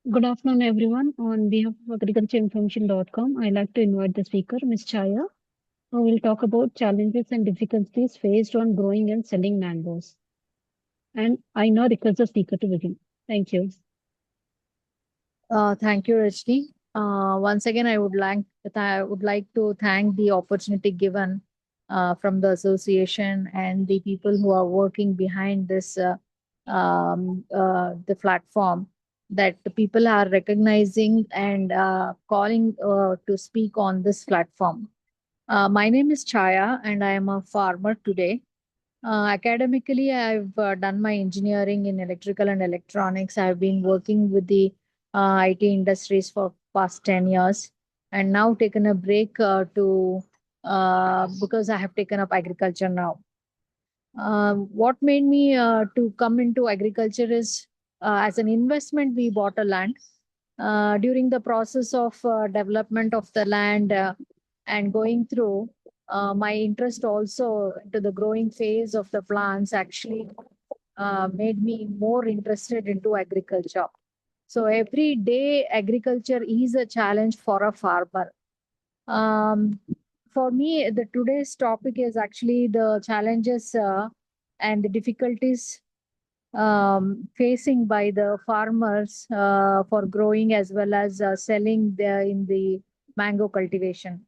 Good afternoon, everyone. On behalf of agricultureinformation.com, I'd like to invite the speaker, Ms. Chaya, who will talk about challenges and difficulties faced on growing and selling mangoes. And I now request the speaker to begin. Thank you. Thank you, Rajni. Once again, I would like to thank the opportunity given from the association and the people who are working behind this the platform, that the people are recognizing and calling to speak on this platform. My name is Chaya, and I am a farmer today. Academically, I've done my engineering in electrical and electronics. I've been working with the IT industries for past 10 years, and now taken a break to because I have taken up agriculture now. What made me to come into agriculture is, as an investment, we bought a land. During the process of development of the land and going through, my interest also to the growing phase of the plants actually made me more interested into agriculture. So every day, agriculture is a challenge for a farmer. Um, for me, the today's topic is actually the challenges and the difficulties facing by the farmers for growing as well as selling in the mango cultivation.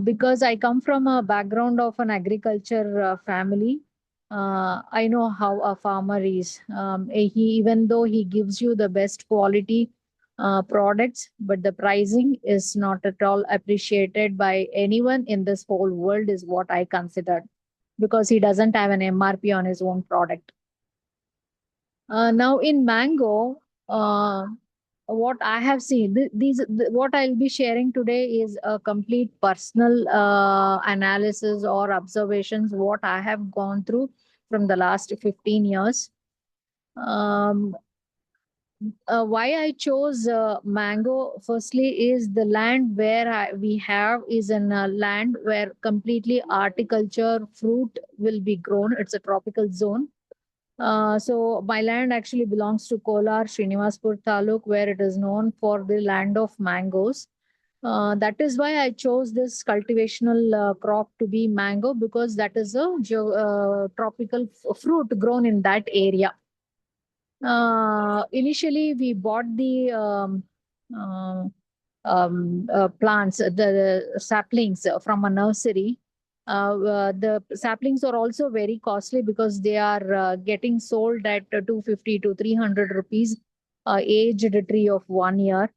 Because I come from a background of an agriculture family, I know how a farmer is. He, even though he gives you the best quality products, but the pricing is not at all appreciated by anyone in this whole world, is what I considered, because he doesn't have an MRP on his own product. Now in mango, what I have seen, what I'll be sharing today is a complete personal analysis or observations what I have gone through from the last 15 years. Um, why I chose mango, firstly, is the land where we have is in a land where completely horticulture fruit will be grown. It's a tropical zone. So my land actually belongs to Kolar, Srinivaspur Taluk, where it is known for the land of mangoes. That is why I chose this cultivational crop to be mango, because that is a tropical fruit grown in that area. Initially, we bought the uh, plants, the saplings from a nursery. The saplings are also very costly because they are getting sold at 250 to 300 rupees, aged tree of 1 year.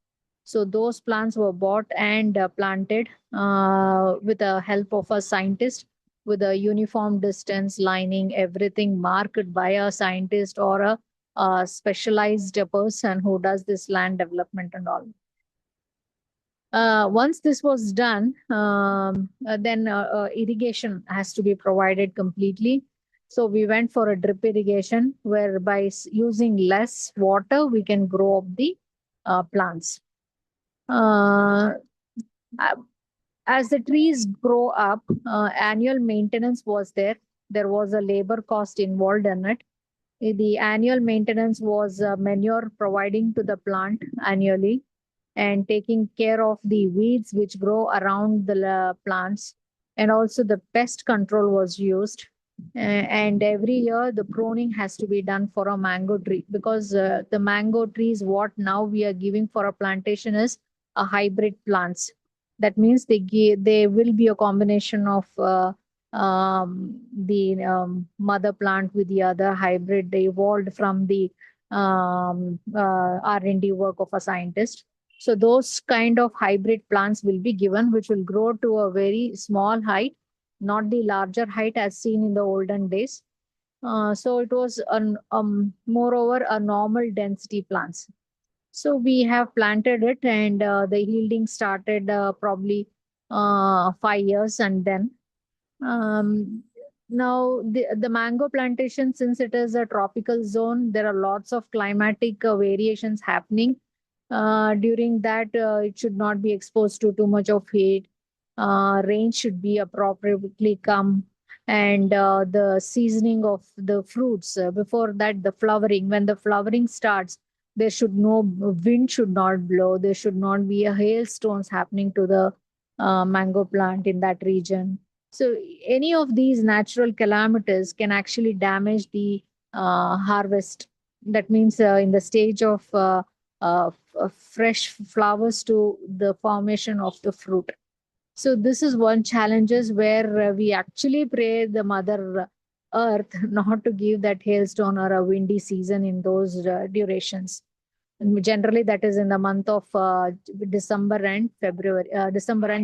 So those plants were bought and planted with the help of a scientist, with a uniform distance, lining, everything marked by a scientist or a specialized person who does this land development and all. Once this was done, then irrigation has to be provided completely. So we went for a drip irrigation, whereby using less water, we can grow up the plants. Uh, uh, as the trees grow up, annual maintenance was there. There was a labor cost involved in it. The annual maintenance was manure providing to the plant annually, and taking care of the weeds which grow around the plants, and also the pest control was used. And every year the pruning has to be done for a mango tree, because the mango trees what now we are giving for a plantation is a hybrid plants. That means they will be a combination of the mother plant with the other hybrid. They evolved from the R&D work of a scientist. So those kind of hybrid plants will be given, which will grow to a very small height, not the larger height as seen in the olden days. So it was moreover a normal density plants. So we have planted it, and the yielding started probably 5 years, and then now the mango plantation, since it is a tropical zone, there are lots of climatic variations happening. During that, it should not be exposed to too much of heat. Rain should be appropriately come, and the seasoning of the fruits before that, the flowering. When the flowering starts, There should no wind should not blow. There should not be a hailstones happening to the mango plant in that region. So any of these natural calamities can actually damage the harvest. That means in the stage of fresh flowers to the formation of the fruit. So this is one challenges where we actually pray the mother earth not to give that hailstone or a windy season in those durations. And generally, that is in the month of December and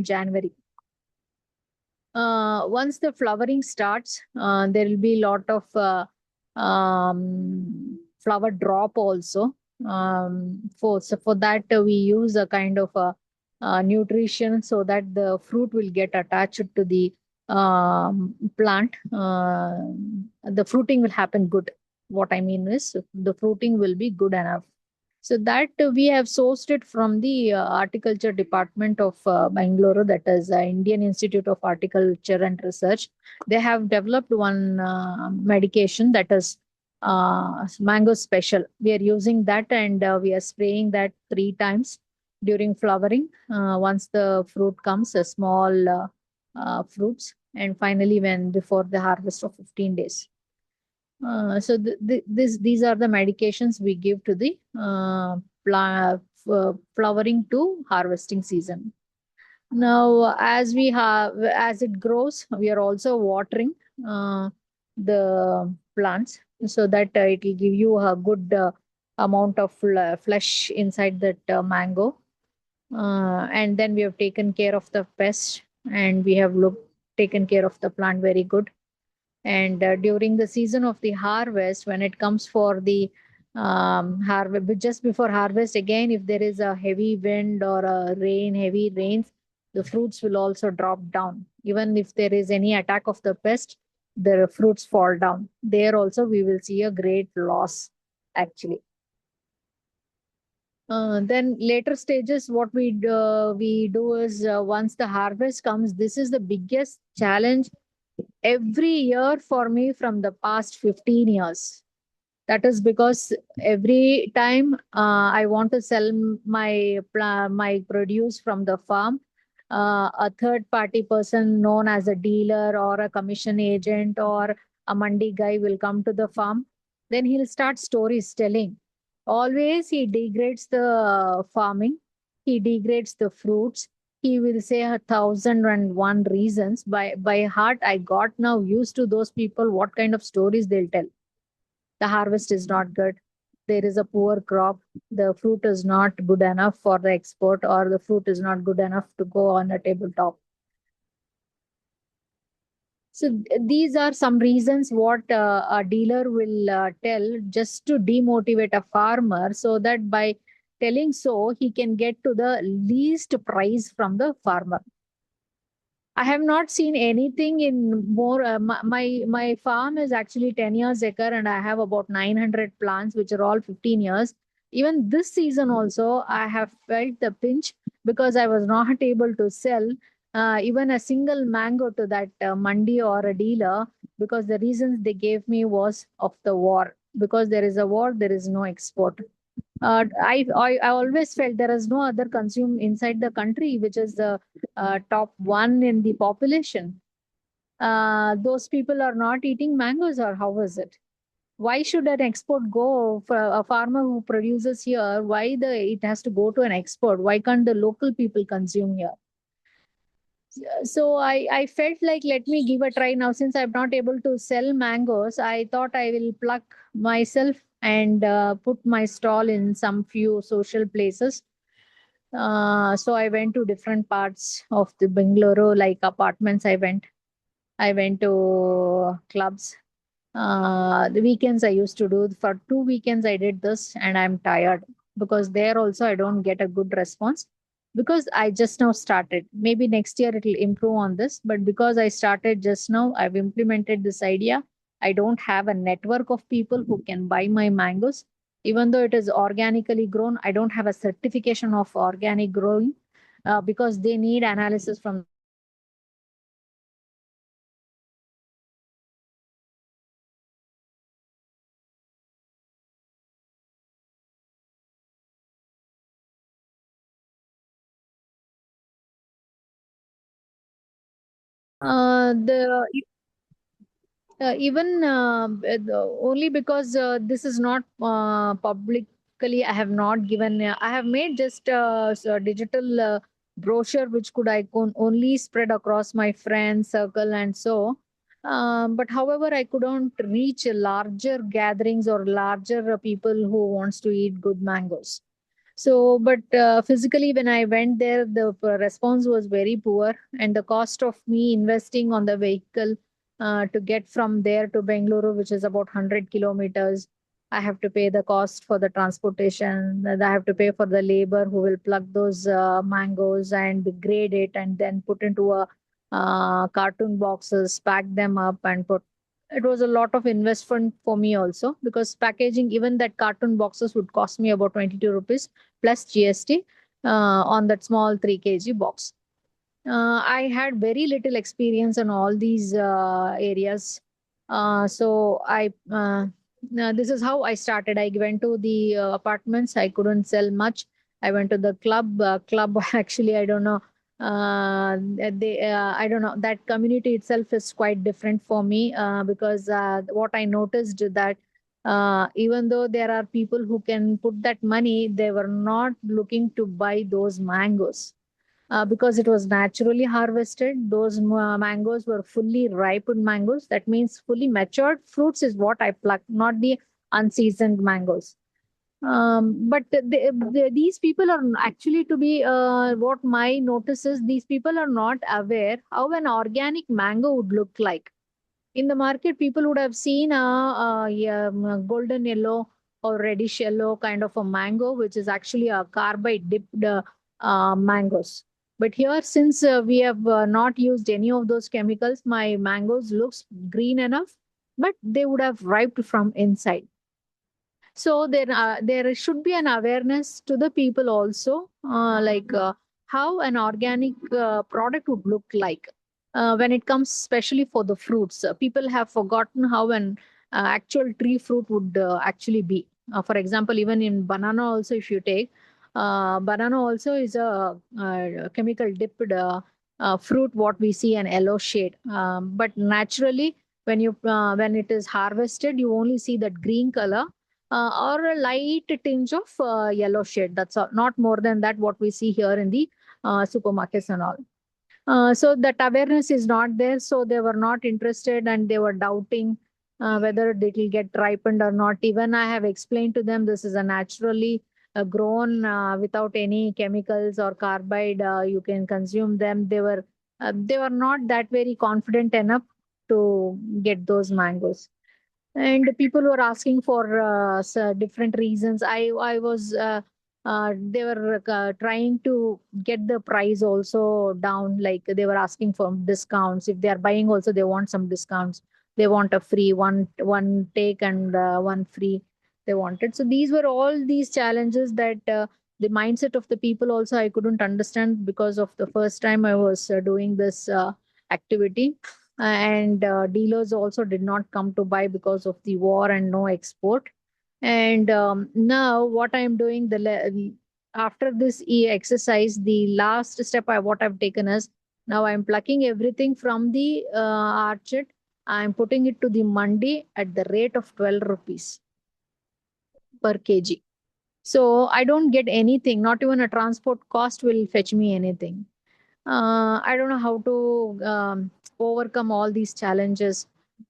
January. Once the flowering starts, there will be a lot of flower drop also. For that, we use a kind of nutrition so that the fruit will get attached to the plant. The fruiting will happen good. What I mean is, the fruiting will be good enough. So that we have sourced it from the horticulture department of Bengaluru, that is Indian Institute of Horticulture and Research. They have developed one medication that is mango special. We are using that, and we are spraying that 3 times during flowering. Once the fruit comes, a small fruits, and finally when before the harvest of 15 days. So these are the medications we give to the flowering to harvesting season. Now, as it grows, we are also watering the plants so that it will give you a good amount of flesh inside that mango. And then we have taken care of the pest, and we have taken care of the plant very good. And during the season of the harvest, when it comes for the harvest, just before harvest, again, if there is a heavy wind or a heavy rains, the fruits will also drop down. Even if there is any attack of the pest, the fruits fall down. There also, we will see a great loss, actually. Then later stages, what we do is once the harvest comes, this is the biggest challenge every year for me from the past 15 years. That is because every time I want to sell my produce from the farm, a third party person known as a dealer or a commission agent or a mandi guy will come to the farm. Then he'll start stories telling. Always he degrades the farming, he degrades the fruits. He will say 1,001 reasons. By heart, I got now used to those people, what kind of stories they'll tell. The harvest is not good, there is a poor crop, the fruit is not good enough for the export, or the fruit is not good enough to go on a tabletop. So these are some reasons what a dealer will tell just to demotivate a farmer, so that by telling so he can get to the least price from the farmer. I have not seen anything in more. My farm is actually 10 years acre, and I have about 900 plants, which are all 15 years. Even this season also, I have felt the pinch because I was not able to sell even a single mango to that mandi or a dealer, because the reasons they gave me was of the war. Because there is a war, there is no export. I always felt there is no other consume inside the country, which is the top one in the population. Those people are not eating mangoes, or how is it? Why should an export go for a farmer who produces here? Why the it has to go to an export? Why can't the local people consume here? So I felt like, let me give a try now. Since I'm not able to sell mangoes, I thought I will pluck myself and put my stall in some few social places. So I went to different parts of the Bengaluru, like apartments. I went to clubs. The weekends I used to do, for 2 weekends I did this, and I'm tired because there also I don't get a good response, because I just now started. Maybe next year it will improve on this, but because I started just now, I've implemented this idea. I don't have a network of people who can buy my mangoes. Even though it is organically grown, I don't have a certification of organic growing, because they need analysis from the government. So I have to go to the farmers, and I have to get the certification. The even only because this is not publicly, I have not given. I have made just a digital brochure which could I could only spread across my friend circle and so. But however, I couldn't reach larger gatherings or larger people who wants to eat good mangoes. So, but physically, when I went there, the response was very poor, and the cost of me investing on the vehicle to get from there to Bengaluru, which is about 100 kilometers, I have to pay the cost for the transportation. I have to pay for the labor who will pluck those mangoes and grade it, and then put into a carton boxes, pack them up, and put. It was a lot of investment for me also, because packaging even that carton boxes would cost me about 22 rupees plus GST on that small 3 kg box. I had very little experience in all these areas. So this is how I started. I went to the apartments. I couldn't sell much. I went to the club. Club actually, I don't know. I don't know. That community itself is quite different for me because what I noticed that even though there are people who can put that money, they were not looking to buy those mangoes because it was naturally harvested. Those mangoes were fully ripened mangoes. That means fully matured fruits is what I plucked, not the unseasoned mangoes. But these people are actually to be what my notice is, these people are not aware how an organic mango would look like. In the market, people would have seen yeah, golden yellow or reddish yellow kind of a mango, which is actually a carbide dipped mangoes. But here, since we have not used any of those chemicals, my mangoes looks green enough, but they would have ripened from inside. So there should be an awareness to the people also, how an organic product would look like when it comes, especially for the fruits. People have forgotten how an actual tree fruit would actually be. For example, even in banana also, if you take banana also is a chemical dipped fruit. What we see an yellow shade, but naturally when it is harvested, you only see that green color or a light tinge of yellow shade. That's all, not more than that, what we see here in the supermarkets and all. So that awareness is not there. So they were not interested and they were doubting whether it will get ripened or not. Even I have explained to them this is a naturally grown without any chemicals or carbide. You can consume them. They were not that very confident enough to get those mangoes, and people were asking for different reasons. I was They were trying to get the price also down, like they were asking for discounts. If they are buying also, they want some discounts. They want a free one take and one free they wanted. So these were all these challenges that the mindset of the people also I couldn't understand, because of the first time I was doing this activity. And dealers also did not come to buy because of the war and no export. And now what I am doing, after this exercise, the last step what I've taken is, now I'm plucking everything from the orchard. I'm putting it to the mandi at the rate of 12 rupees per kg. So I don't get anything, not even a transport cost will fetch me anything. I don't know how to overcome all these challenges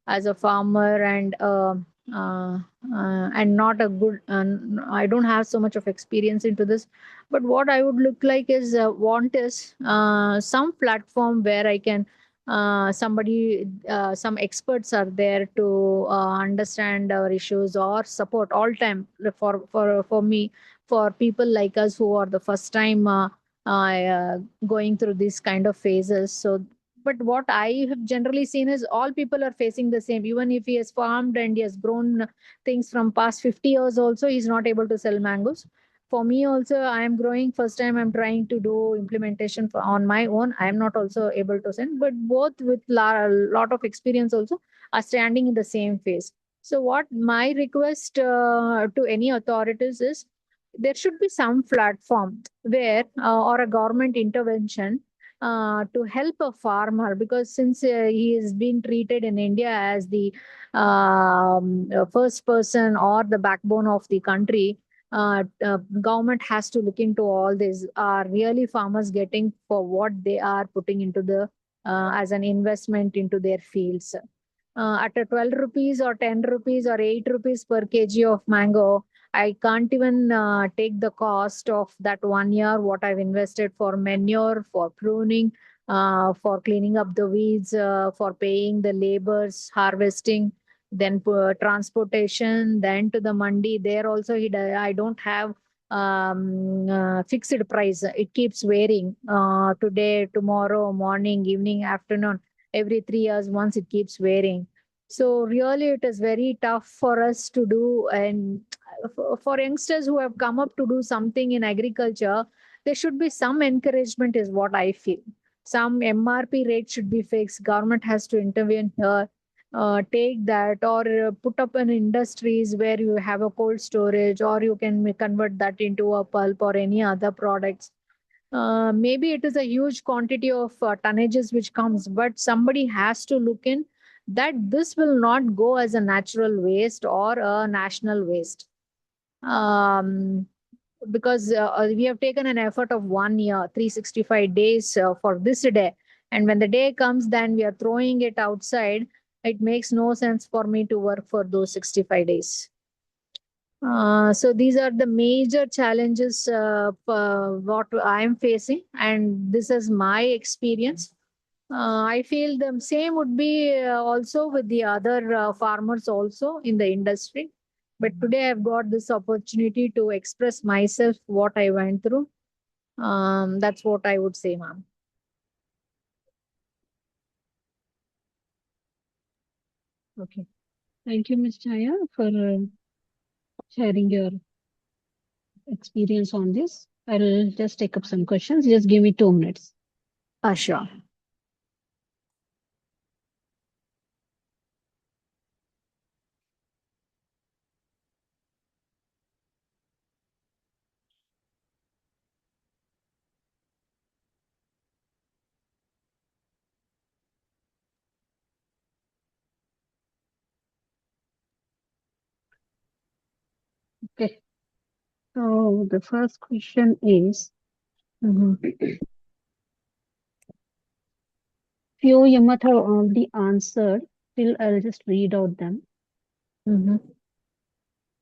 as a farmer, uh, and not a good. I don't have so much of experience into this, but what I would look like is want is some platform where I can. Some experts are there to understand our issues or support all time for me, for people like us who are the first time going through these kind of phases. So, but what I have generally seen is all people are facing the same. Even if he has farmed and he has grown things from past 50 years, also he's not able to sell mangoes. For me also, I am growing. First time I'm trying to do implementation on my own. I am not also able to send, but both with lot of experience also are standing in the same phase. So what my request to any authorities is, there should be some platform where or a government intervention to help a farmer, because since he is being treated in India as the first person or the backbone of the country, government has to look into all this. Are really farmers getting for what they are putting into the as an investment into their fields? At a 12 rupees or 10 rupees or 8 rupees per kg of mango, I can't even take the cost of that 1 year what I've invested for manure, for pruning, for cleaning up the weeds, for paying the labors, harvesting, then transportation, then to the mandi. There also, I don't have fixed price. It keeps varying today, tomorrow, morning, evening, afternoon. Every 3 years once it keeps varying. So really, it is very tough for us to do, and for youngsters who have come up to do something in agriculture, there should be some encouragement, is what I feel. Some MRP rate should be fixed. Government has to intervene here, take that, or put up an industries where you have a cold storage, or you can convert that into a pulp or any other products. Maybe it is a huge quantity of tonnages which comes, but somebody has to look in that this will not go as a natural waste or a national waste. um, because we have taken an effort of 1 year, 365 days for this day. And when the day comes, then we are throwing it outside. It makes no sense for me to work for those 65 days. So these are the major challenges what I am facing, and this is my experience. I feel the same would be also with the other farmers also in the industry. But today I've got this opportunity to express myself, what I went through. That's what I would say, ma'am. Okay. Thank you, Ms. Chaya, for sharing your experience on this. I'll just take up some questions. Just give me 2 minutes. Sure. Okay. So the first question is, Mm-hmm. few you might have already answered. Still, I'll just read out them. Mm-hmm.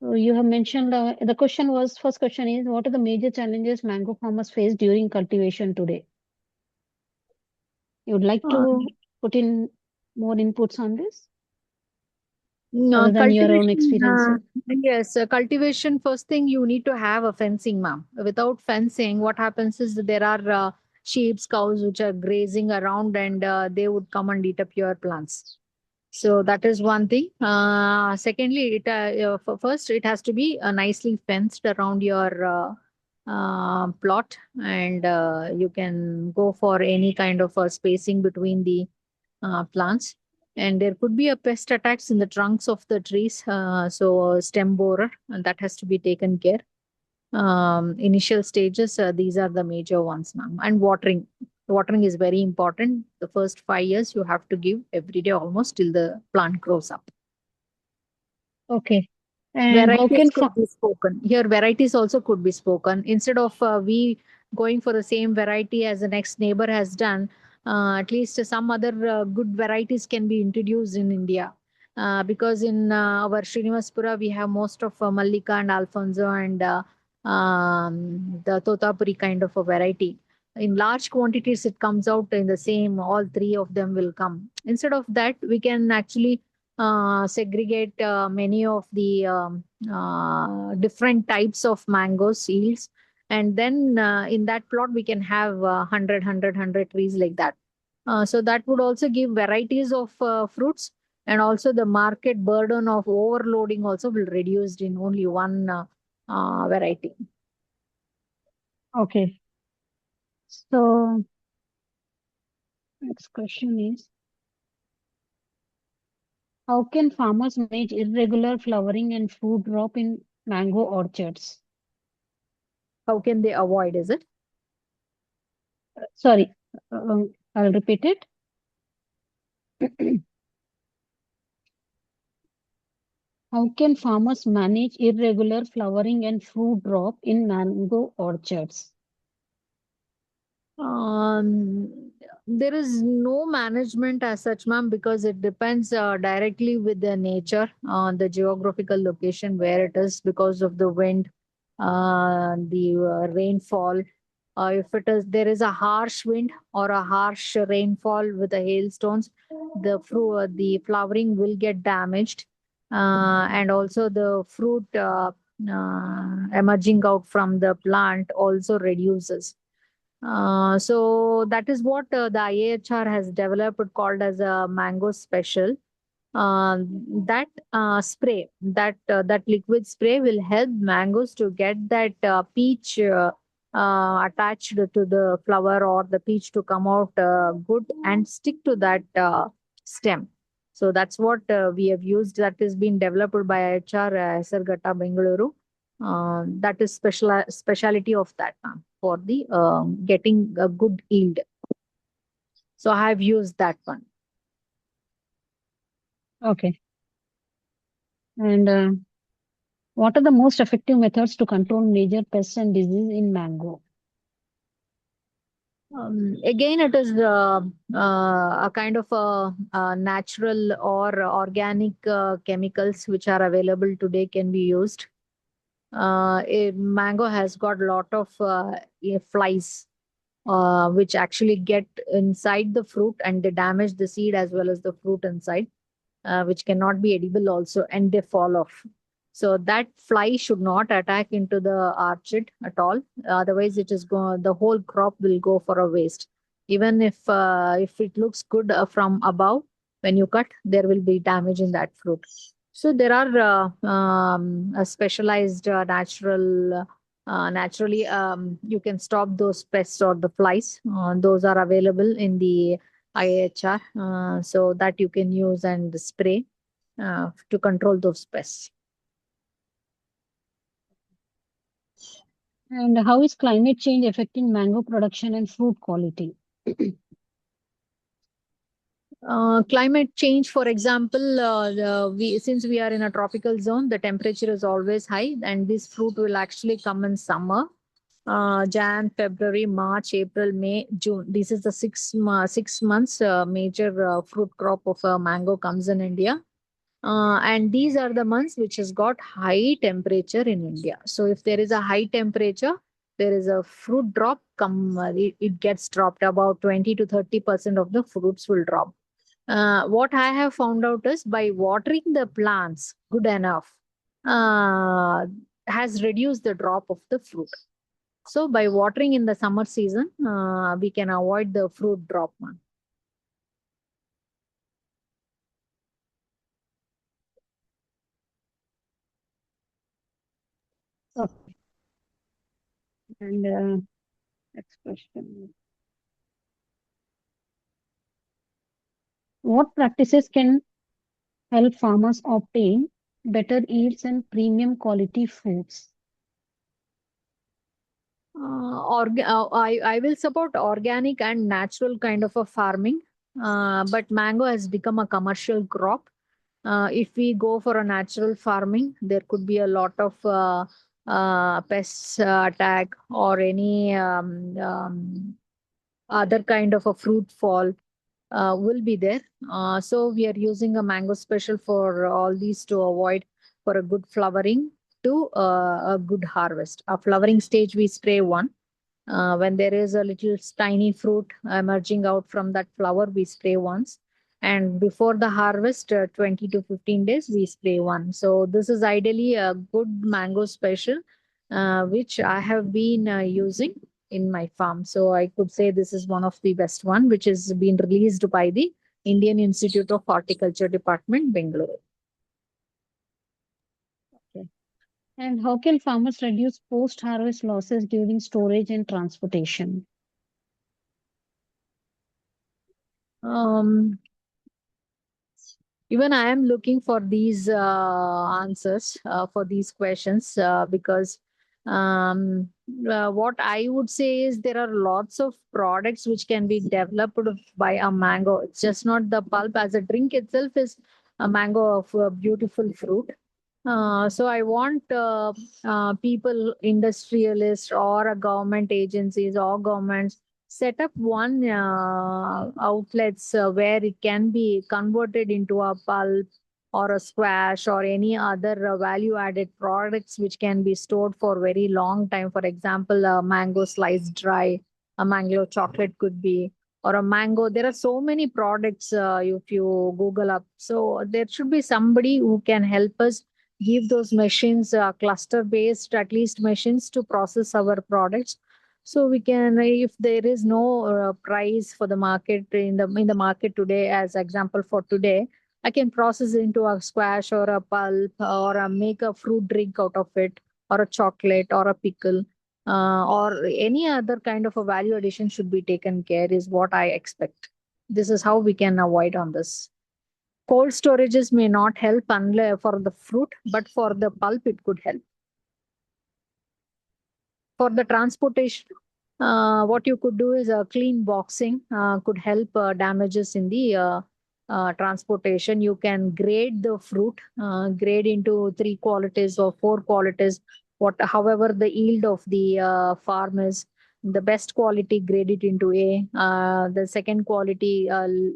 So you have mentioned the question was first question is what are the major challenges mango farmers face during cultivation today? You would like to put in more inputs on this other than your own Cultivation, experiences? yes, cultivation. First thing, you need to have a fencing, ma'am. Without fencing, what happens is that there are sheep, cows which are grazing around, and they would come and eat up your plants. So that is one thing. Secondly, first it has to be nicely fenced around your plot, and you can go for any kind of spacing between the plants. And there could be a pest attacks in the trunks of the trees, so stem borer, and that has to be taken care. Initial stages, these are the major ones, ma'am. And watering is very important. The first 5 years you have to give every day almost till the plant grows up. Okay. And how Varieties can could be spoken here. Varieties also could be spoken instead of we going for the same variety as the next neighbor has done. At least some other good varieties can be introduced in India, because in our Srinivaspura we have most of Mallika and Alfonso and the Totapuri kind of a variety. In large quantities, it comes out in the same. All three of them will come. Instead of that, we can actually segregate many of the different types of mango seeds, and then in that plot we can have 100 trees like that. So that would also give varieties of fruits, and also the market burden of overloading also will reduced in only one variety. okay. So next question is how can farmers manage irregular flowering and fruit drop in mango orchards? How can they avoid, is it? Sorry. I'll repeat it. How can farmers manage irregular flowering and fruit drop in mango orchards? Um, there is no management as such, ma'am, because it depends directly with the nature, the geographical location where it is, because of the wind, the rainfall. If it is there is a harsh wind or a harsh rainfall with the hailstones, the flowering will get damaged, and also the fruit emerging out from the plant also reduces. So that is what the IAHR has developed called as a mango special. That spray, that liquid spray will help mangoes to get that peach attached to the flower, or the peach to come out good and stick to that stem. So that's what we have used. That is being developed by IHR Sargata Bengaluru. That is speciality of that for the getting a good yield. So I have used that one. Okay. And what are the most effective methods to control major pests and disease in mango? Again, it is a kind of a natural or organic chemicals which are available today can be used. A mango has got a lot of flies which actually get inside the fruit, and they damage the seed as well as the fruit inside, which cannot be edible also, and they fall off. So that fly should not attack into the orchard at all. Otherwise, the whole crop will go for a waste. Even if it looks good from above, when you cut, there will be damage in that fruit. So there are a specialized naturally, you can stop those pests or the flies. Those are available in the IHR, so that you can use and spray to control those pests. And how is climate change affecting mango production and fruit quality? Climate change, for example, we since we are in a tropical zone, the temperature is always high, and this fruit will actually come in summer. Jan, February, March, April, May, June. This is the 6 months major fruit crop of mango comes in India. And these are the months which has got high temperature in India. So if there is a high temperature, there is a fruit drop come, it gets dropped. About 20 to 30% of the fruits will drop. What I have found out is by watering the plants good enough, uh, has reduced the drop of the fruit. So by watering in the summer season, we can avoid the fruit drop one. Okay. And next question. What practices can help farmers obtain better yields and premium quality fruits? I will support organic and natural kind of a farming, but mango has become a commercial crop. If we go for a natural farming, there could be a lot of pests attack, or any other kind of a fruit fall will be there. So we are using a mango special for all these to avoid, for a good flowering to a good harvest. A flowering stage we spray one. When there is a little tiny fruit emerging out from that flower, we spray once. And before the harvest, 20 to 15 days, we spray one. So this is ideally a good mango special, which I have been using in my farm. So I could say this is one of the best one, which is been released by the Indian Institute of Horticulture Department, Bengaluru. Okay. And how can farmers reduce post-harvest losses during storage and transportation? Um, Even I am looking for these answers for these questions, because Um, what I would say is there are lots of products which can be developed by a mango. It's just not the pulp. As a drink itself is a mango of a beautiful fruit. So I want people, industrialists or a government agencies or governments set up one outlets where it can be converted into a pulp or a squash or any other value added products which can be stored for very long time. For example, a mango sliced dry, a mango chocolate could be, or a mango. There are so many products if you Google up. So there should be somebody who can help us give those machines cluster based at least machines to process our products, so we can, if there is no price for the market in the market today, as example for today, I can process it into a squash or a pulp or make a fruit drink out of it, or a chocolate or a pickle, or any other kind of a value addition should be taken care, is what I expect. This is how we can avoid on this. Cold storages may not help unless for the fruit, but for the pulp, it could help. For the transportation, what you could do is clean boxing could help damages in the transportation. You can grade the fruit, grade into three qualities or four qualities, what however the yield of the farm is. The best quality grade it into A. The second quality,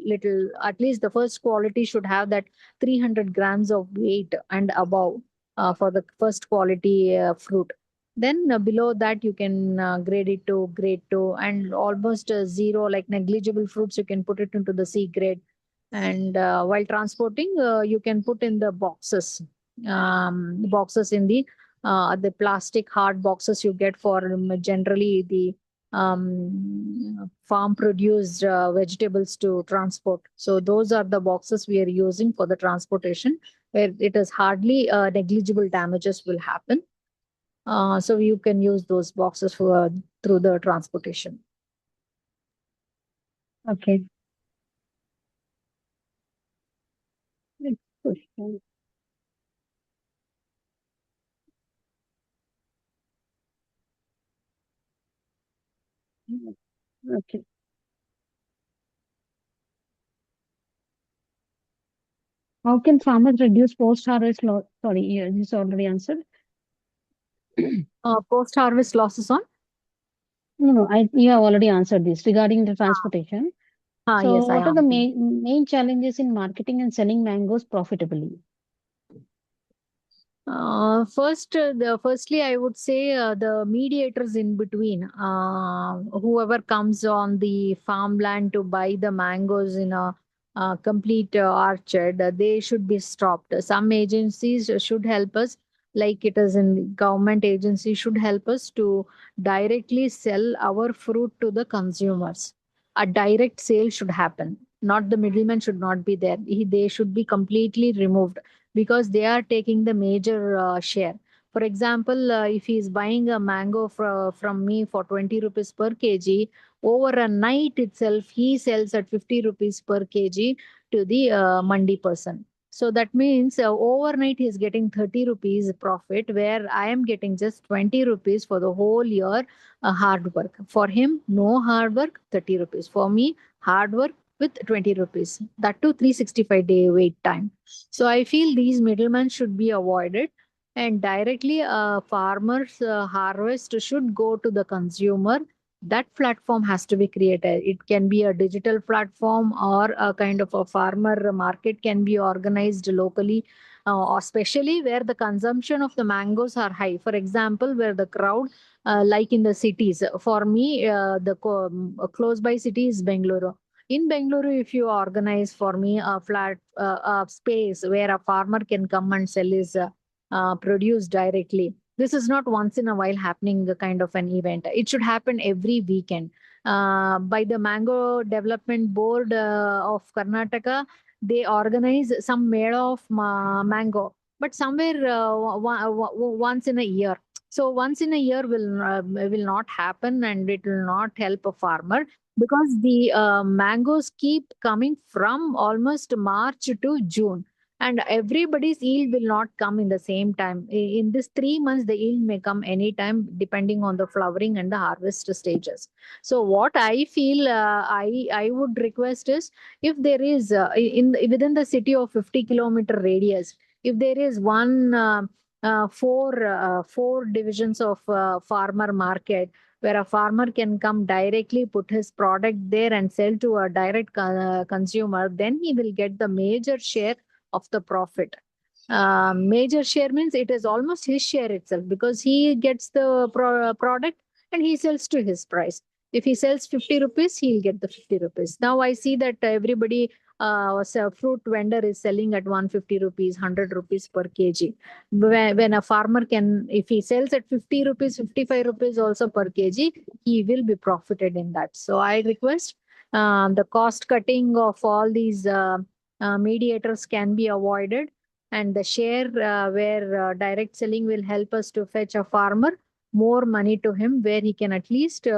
little, at least the first quality should have that 300 grams of weight and above for the first quality fruit. Then below that, you can grade it to grade two, and almost zero, like negligible fruits, you can put it into the C grade. And while transporting, you can put in the boxes, boxes in the plastic hard boxes you get for generally the farm produced vegetables to transport. So those are the boxes we are using for the transportation, where it is hardly negligible damages will happen, so you can use those boxes for through the transportation. Okay. Next question. Okay. How can farmers reduce post-harvest loss? Sorry, yeah, this is already answered. Post harvest losses on. No, no, you have already answered this regarding the transportation. So, Yes, I what are the am. main challenges in marketing and selling mangoes profitably? Firstly, I would say the mediators in between, whoever comes on the farmland to buy the mangoes in a complete orchard, they should be stopped. Some agencies should help us, like it is in government agency, should help us to directly sell our fruit to the consumers. A direct sale should happen. Not the middleman should not be there. They should be completely removed, because they are taking the major share. For example, if he is buying a mango from me for 20 rupees per kg, over a night itself, he sells at 50 rupees per kg to the mandi person. So that means overnight he is getting 30 rupees profit, where I am getting just 20 rupees for the whole year hard work. For him, no hard work, 30 rupees. For me, hard work with 20 rupees. That too 365-day wait time. So I feel these middlemen should be avoided, and directly farmers harvest should go to the consumer. That platform has to be created. It can be a digital platform, or a kind of a farmer market can be organized locally, especially where the consumption of the mangoes are high. For example, where the crowd, like in the cities. For me, close by city is Bengaluru. In Bengaluru, if you organize for me a flat space where a farmer can come and sell his produce directly, this is not once in a while happening kind of an event. It should happen every weekend. By the Mango Development Board of Karnataka, they organize some mela of mango, but somewhere once in a year. So once in a year will not happen, and it will not help a farmer, because the mangoes keep coming from almost March to June. and everybody's yield will not come in the same time. In this 3 months, the yield may come anytime depending on the flowering and the harvest stages. So what I feel, I would request is, if there is in within the city of 50-kilometer radius, if there is four divisions of farmer market, where a farmer can come directly, put his product there and sell to a direct consumer, then he will get the major share of the profit. Major share means it is almost his share itself, because he gets the product and he sells to his price. If he sells 50 rupees, he'll get the 50 rupees. Now I see that everybody, fruit vendor is selling at 150 rupees, 100 rupees per kg. When a farmer can, if he sells at 50 rupees, 55 rupees also per kg, he will be profited in that. So I request the cost cutting of all these mediators can be avoided, and the share where direct selling will help us to fetch a farmer more money to him, where he can at least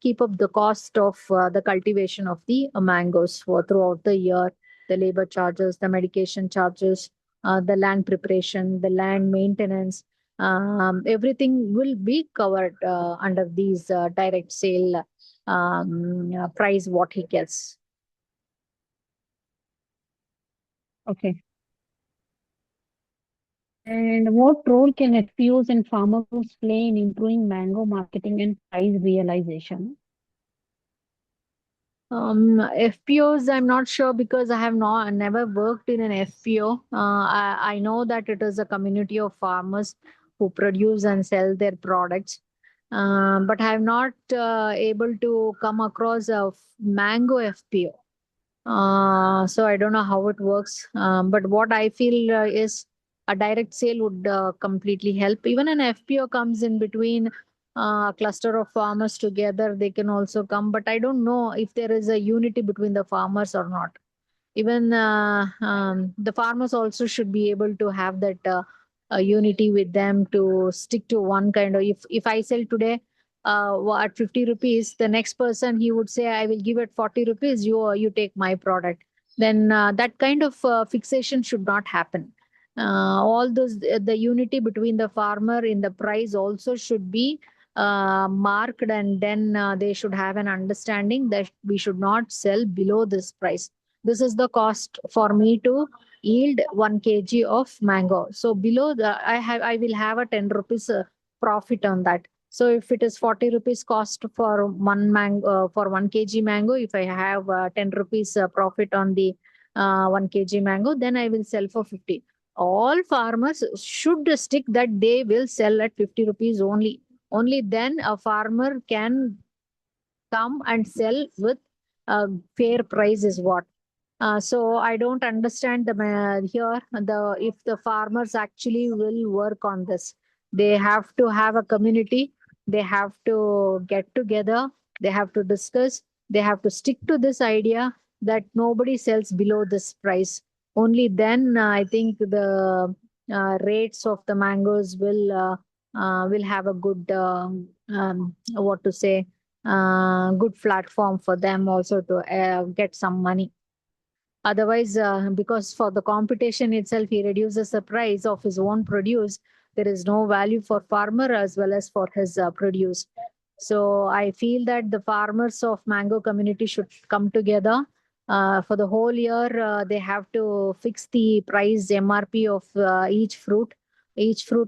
keep up the cost of the cultivation of the mangoes for throughout the year, the labor charges, the medication charges, the land preparation, the land maintenance, everything will be covered under these direct sale price what he gets. Okay. And what role can FPOs and farmer groups play in improving mango marketing and price realization? FPOs, I'm not sure, because I have not never worked in an FPO. I know that it is a community of farmers who produce and sell their products, but I have not able to come across a mango FPO. So I don't know how it works. But what I feel is a direct sale would completely help. Even an FPO comes in between a cluster of farmers together, they can also come. But I don't know if there is a unity between the farmers or not. Even the farmers also should be able to have that unity with them, to stick to one kind of, if I sell today at 50 rupees, the next person he would say I will give it 40 rupees, you take my product. Then that kind of fixation should not happen. All those, the unity between the farmer in the price also should be marked, and then they should have an understanding that we should not sell below this price. This is the cost for me to yield 1 kg of mango. So below the, I will have a 10 rupees profit on that. So if it is 40 rupees cost for one mango, for 1 kg mango, if I have 10 rupees profit on the 1 kg mango, then I will sell for 50. All farmers should stick that they will sell at 50 rupees only. Only then a farmer can come and sell with a fair price is what. So I don't understand the here the, if the farmers actually will work on this. They have to have a community. They have to get together. They have to discuss. They have to stick to this idea that nobody sells below this price. Only then I think the rates of the mangoes will have a good what to say, good platform for them also to get some money. Otherwise, because for the competition itself, he reduces the price of his own produce. There is no value for farmer as well as for his produce. So I feel that the farmers of mango community should come together. For the whole year, they have to fix the price MRP of each fruit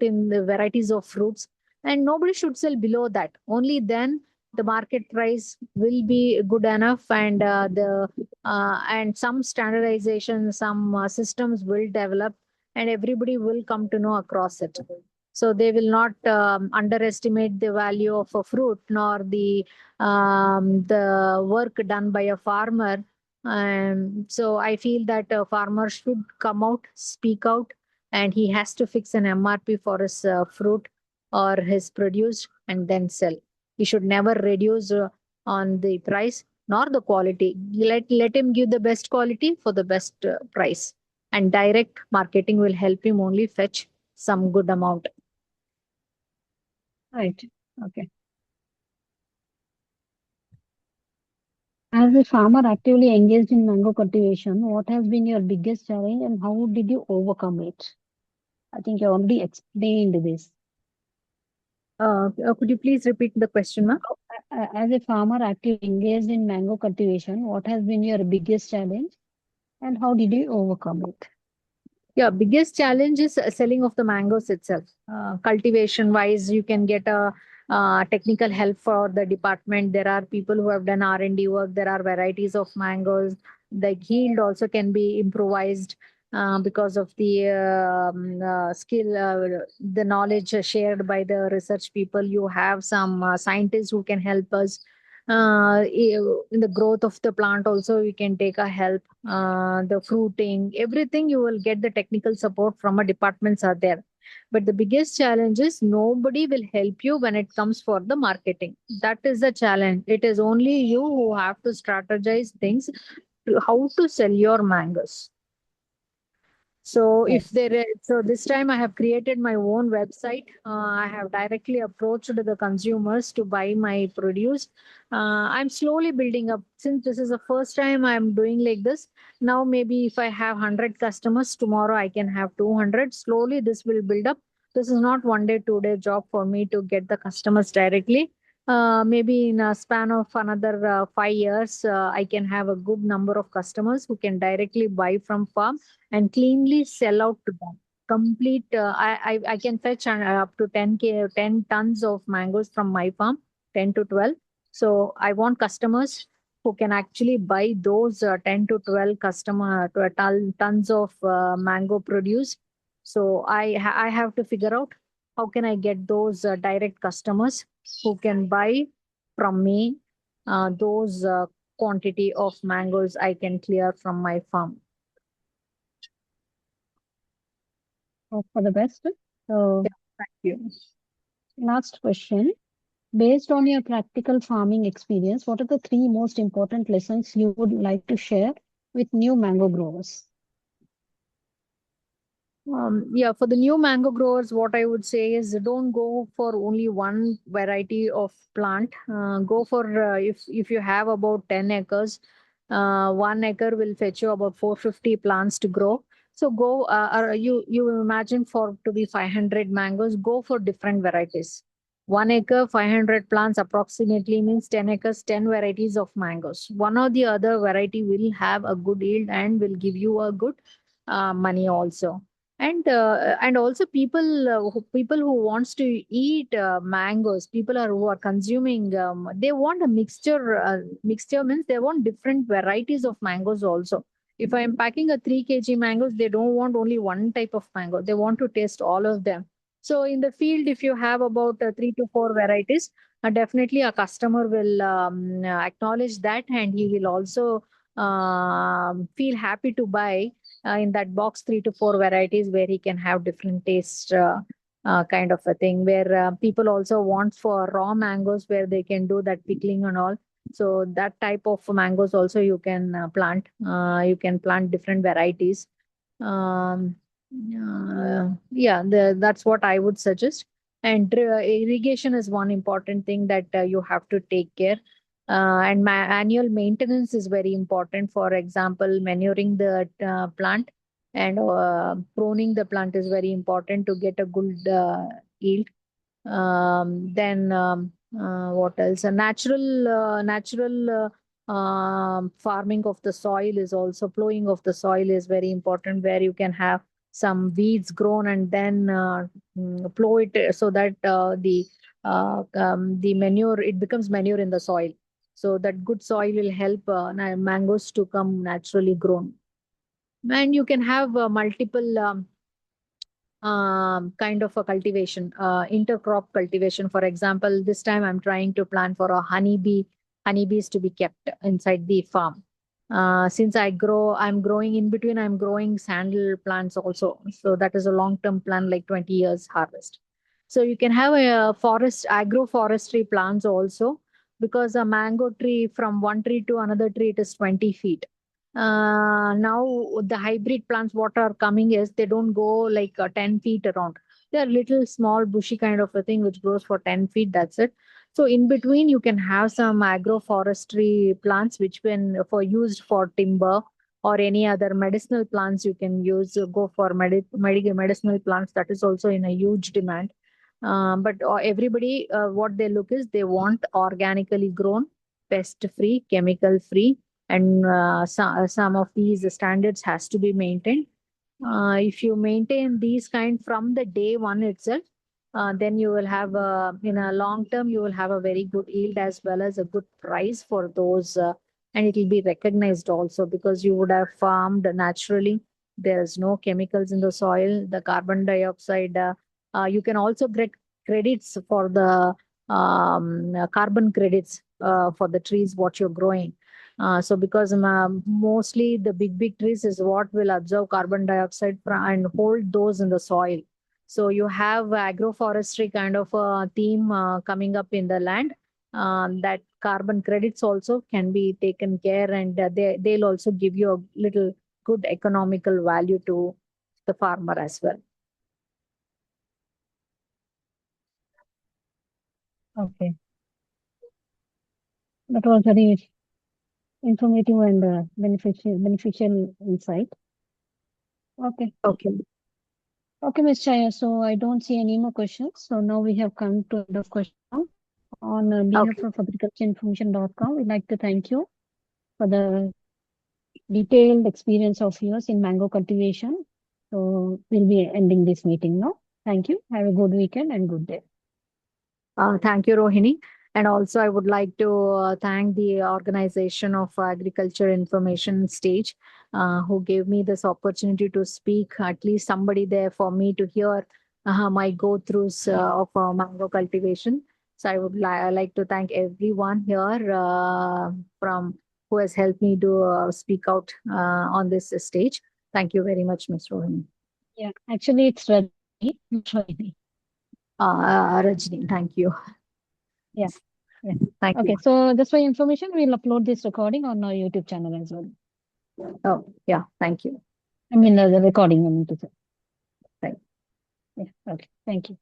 in the varieties of fruits, and nobody should sell below that. Only then the market price will be good enough, and some standardization, some systems will develop, and everybody will come to know across it. So they will not underestimate the value of a fruit, nor the work done by a farmer. So I feel that a farmer should come out, speak out, and he has to fix an MRP for his fruit or his produce and then sell. He should never reduce on the price nor the quality. Let him give the best quality for the best price. And direct marketing will help him only fetch some good amount. Right. Okay. As a farmer actively engaged in mango cultivation, what has been your biggest challenge and how did you overcome it? I think you already explained this. Could you please repeat the question, ma'am? As a farmer actively engaged in mango cultivation, what has been your biggest challenge and how did you overcome it? Yeah, biggest challenge is selling of the mangoes itself. Cultivation wise, you can get a technical help for the department. There are people who have done R&D work. There are varieties of mangoes. The yield also can be improvised because of the skill, the knowledge shared by the research people. You have some scientists who can help us in the growth of the plant. Also, we can take a help, the fruiting, everything. You will get the technical support from a departments are there. But the biggest challenge is nobody will help you when it comes for the marketing. That is the challenge. It is only you who have to strategize things to how to sell your mangoes. So if Yes. there is, so this time I have created my own website. I have directly approached the consumers to buy my produce. I'm slowly building up. Since this is the first time I'm doing like this, now maybe if I have 100 customers, tomorrow I can have 200. Slowly this will build up. This is not one day, 2 day job for me to get the customers directly. Maybe in a span of another 5 years, I can have a good number of customers who can directly buy from farm and cleanly sell out to them. Complete. I can fetch up to 10 tons of mangoes from my farm, 10 to 12. So I want customers who can actually buy those 10 to 12 tons of mango produce. So I have to figure out how can I get those direct customers who can buy from me those quantity of mangoes I can clear from my farm. Hope for the best. So, Yeah, thank you. last question. Based on your practical farming experience, what are the three most important lessons you would like to share with new mango growers? Yeah, for the new mango growers, what I would say is don't go for only one variety of plant. Go for if you have about 10 acres, 1 acre will fetch you about 450 plants to grow. So go, you imagine for to be 500 mangoes, go for different varieties. 1 acre, 500 plants approximately means 10 acres, 10 varieties of mangoes. One or the other variety will have a good yield and will give you a good money also. And also people who wants to eat mangoes, people are who are consuming, they want a mixture means they want different varieties of mangoes also. If I am packing a 3 kg mangoes, they don't want only one type of mango, they want to taste all of them. So in the field, if you have about 3 to 4 varieties, definitely a customer will acknowledge that, and he will also feel happy to buy in that box 3 to 4 varieties where he can have different taste, kind of a thing, where people also want for raw mangoes where they can do that pickling and all. So that type of mangoes also you can plant. You can plant different varieties. Yeah, that's what I would suggest. And irrigation is one important thing that you have to take care. And my annual maintenance is very important. For example, manuring the plant and pruning the plant is very important to get a good yield. Then what else? A natural farming of the soil is also, plowing of the soil is very important, where you can have some weeds grown and then plow it so that the manure, it becomes manure in the soil. So that good soil will help mangoes to come naturally grown. And you can have multiple kind of a cultivation, intercrop cultivation. For example, this time I'm trying to plan for a honeybees to be kept inside the farm. Since I'm growing in between, I'm growing sandal plants also. So that is a long-term plan, like 20 years harvest. So you can have a forest, agroforestry plants also, because a mango tree, from one tree to another tree, it is 20 feet. Now the hybrid plants what are coming is they don't go like 10 feet around. They are little small bushy kind of a thing which grows for 10 feet, that's it. So in between, you can have some agroforestry plants, which when for used for timber or any other medicinal plants, you can use go for medicinal plants. That is also in a huge demand. But everybody, what they look is they want organically grown, pest free, chemical free, and some of these standards has to be maintained. If you maintain these kind from the day one itself, then you will have in a long term you will have a very good yield as well as a good price for those, and it will be recognized also because you would have farmed naturally. There's no chemicals in the soil. The carbon dioxide, you can also get credits for the carbon credits for the trees what you're growing. So because mostly the big trees is what will absorb carbon dioxide and hold those in the soil. So you have agroforestry kind of a theme coming up in the land, that carbon credits also can be taken care, and they'll also give you a little good economical value to the farmer as well. Okay. That was very informative and beneficial insight. Okay. Okay. Okay, Ms. Chaya. So I don't see any more questions. So now we have come to end of question round. On behalf Okay. of agricultureinformation.com, we'd like to thank you for the detailed experience of yours in mango cultivation. So we'll be ending this meeting now. Thank you. Have a good weekend and good day. Thank you, Rohini. And also, I would like to thank the organization of Agriculture Information Stage, who gave me this opportunity to speak. At least somebody there for me to hear my go-throughs of mango cultivation. So I would like to thank everyone here from who has helped me to speak out on this stage. Thank you very much, Ms. Rohini. Yeah, actually, it's Rajni, not Rohini. Rajni, thank you. Yeah. Yeah. Thank you. Okay. So just for information, we'll upload this recording on our YouTube channel as well. Oh, yeah, thank you. I mean, the recording, I mean to say. Thank Yeah. Okay. Thank you.